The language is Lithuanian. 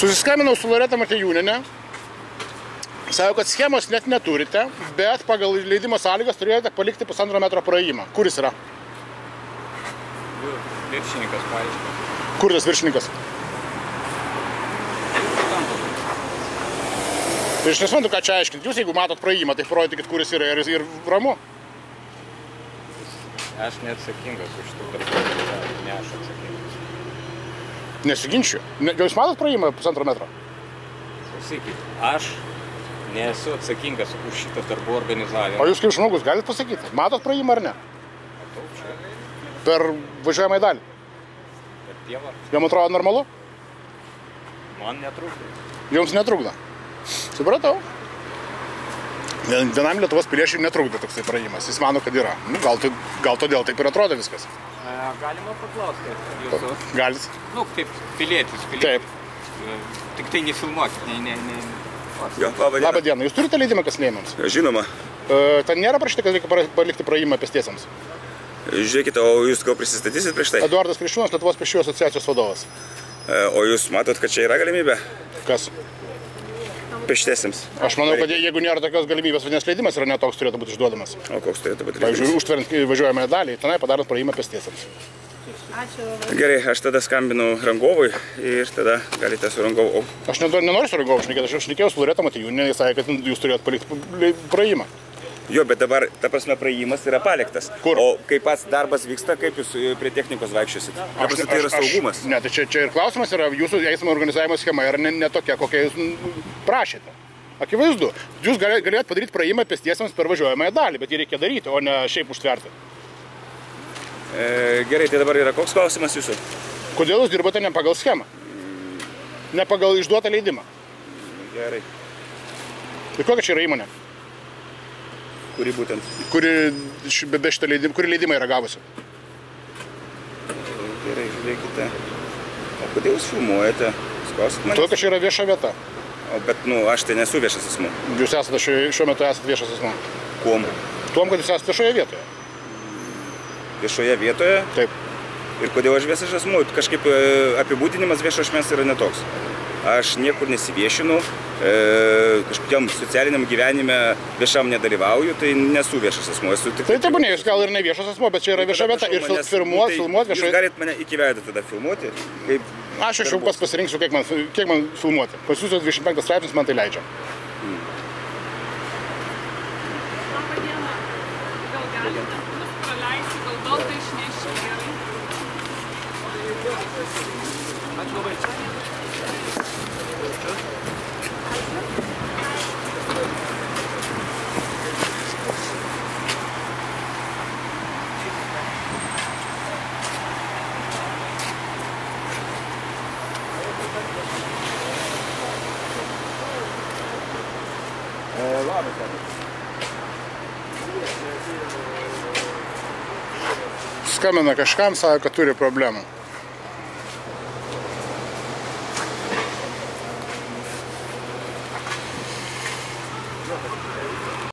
Susiskambinau su Loreta Matejūnienė. Sako, kad schemos net neturite, bet pagal leidimo sąlygas turėjote palikti 1,5 metro praėjimą. Kur jis yra? Viršininkas paaiškino. Kur tas viršininkas? Tai aš nesuprantu, ką čia aiškinti. Jūs, jeigu matot praėjimą, tai parodykit, kur jis yra ir ramu. Aš neatsakingas už tų darbų, ne aš atsakingas. Nesiginčiu. Jūs matot praėjimą 1,5 metro? Pasakykit, aš nesu atsakingas už šitą darbų organizavimą. O jūs kaip žmogus galite pasakyti, matot praėjimą ar ne? Matau čia. Per važiuojamą į dalį? Per pievą. Jums atrodo normalu? Man netrukdo. Jums netrukdo? Supratau. Vienam Lietuvos piliečiui netrukdo toksai praėjimas. Jis mano, kad yra. Nu, gal todėl taip ir atrodo viskas. Galima paklausti jūsų? Galit. Nu, kaip pilietis. Taip. Tik tai nefilmuokit, Labą dieną. Jūs turite leidimą kasinėjimams? Žinoma. Ten nėra parašyta, kad reikia palikti praėjimą pėstiesiems? Žiūrėkite, o jūs gal prisistatysit prieš tai? Eduardas Kriščiūnas, Lietuvos pėsčiųjų asociacijos vadovas. O jūs matot, kad čia yra galimybė? Kas? Pėstiesiems. Aš manau, kad jeigu nėra tokios galimybės, vadinasi leidimas yra netoks turėtų būti išduodamas. O koks turėtų būti leidimas? Pavyzdžiui, užtveriant važiuojamąją dalį, tenai padarant praėjimą pėstiesiems. Ačiū. Gerai, aš tada skambinu rangovui ir tada galite su rangovu. Aš nenoriu su rangovu šnekėti, aš šnekėjau su Loreta Matejūnienė, jis sakė, kad jūs turėtumėte palikti praėjimą. Jo, bet dabar, ta prasme, praėjimas yra paliktas. Kur? O kai pats darbas vyksta, kaip jūs prie technikos vaikščiosit? Tai yra saugumas. Ne, tai čia ir klausimas yra, jūsų eismo organizavimo schema yra ne tokia, kokią jūs prašėte. Akivaizdu, jūs galėtumėte padaryti praėjimą pėstiesiems per važiuojamąją dalį, bet jį reikia daryti, o ne šiaip užtverti. Gerai, tai dabar yra koks klausimas jūsų? Kodėl jūs dirbate ne pagal schemą? Ne pagal išduotą leidimą? Gerai. Tai kokia čia yra įmonė? Kuri būtent? Kuri leidimą yra gavusi? Gerai, žiūrėkite. O kodėl jūs filmuojate? Todėl, kad čia yra vieša vieta. Bet, aš tai nesu viešas asmuo. Jūs šiuo metu esate viešas asmuo. Kuom? Tuom, kad jūs esate viešoje vietoje. Viešoje vietoje? Taip. Ir kodėl aš viešas asmuo? Kažkaip apibūdinimas viešo asmens yra netoks. Aš niekur nesiviešinu, kažkokiam socialiniam gyvenime viešam nedalyvauju, tai nesu viešas asmuo. Tai tebūnė, jūs gal ir ne viešas asmuo, bet čia yra vieša vieta ir filmuoti viešai. Jūs galite mane iki veido tada filmuoti. Aš jau pas pasirinksiu, kiek man filmuoti. Pas jūsų 25 straipsnis man tai leidžia. Labą dieną. Gal galite mus praleisti, gal baltą išnešti gerai? Ačiū labai. Skambina kažkam, sako, kad turi problemų.